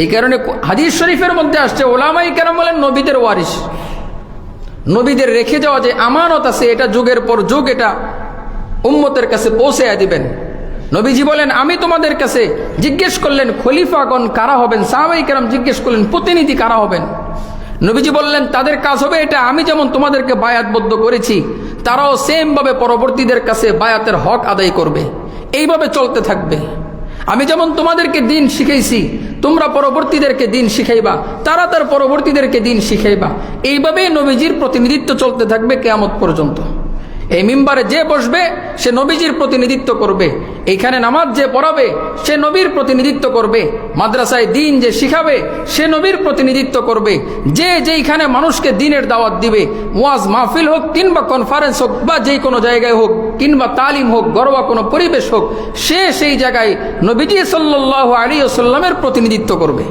এই কারণে হাদিস শরীফের মধ্যে আসছে ওলামায়ে কেরাম বলেন নবীদের ওয়ারিস, নবীদের রেখে যাওয়া যে আমানত আছে এটা যুগের পর যুগ এটা উম্মতের কাছে পৌঁছে দিবেন। নবীজি বলেন আমি তোমাদের কাছে জিজ্ঞেস করলেন খলিফাগণ কারা হবেন, সাহাবায়ে কেরাম জিজ্ঞেস করলেন প্রতিনিধি কারা হবেন। নবীজি বললেন তাদের কাজ হবে এটা, আমি যেমন তোমাদেরকে বায়াতবদ্ধ করেছি তারাও সেম ভাবে পরবর্তীদের কাছে বায়াতের হক আদায় করবে, এইভাবে চলতে থাকবে। আমি যেমন তোমাদেরকে দিন শিখাইছি তোমরা পরবর্তীদেরকে দিন শিখাইবা, তারা তার পরবর্তীদেরকে দিন শিখাইবা, এইভাবেই নবীজির প্রতিনিধিত্ব চলতে থাকবে কিয়ামত পর্যন্ত। এই মিম্বারে যে বসবে সে নবীজির প্রতিনিধিত্ব করবে, এইখানে নামাজ যে পড়াবে সে নবীর প্রতিনিধিত্ব করবে, মাদ্রাসায় দিন যে শিখাবে সে নবীর প্রতিনিধিত্ব করবে, যে যেইখানে মানুষকে দিনের দাওয়াত দিবে, ওয়াজ মাহফিল হোক কিংবা কনফারেন্স হোক বা যে কোনো জায়গায় হোক কিংবা তালিম হোক ঘরোয়া কোনো পরিবেশ হোক, সে সেই জায়গায় নবীজি সাল্লাল্লাহু আলাইহি ওয়াসাল্লামের প্রতিনিধিত্ব করবে।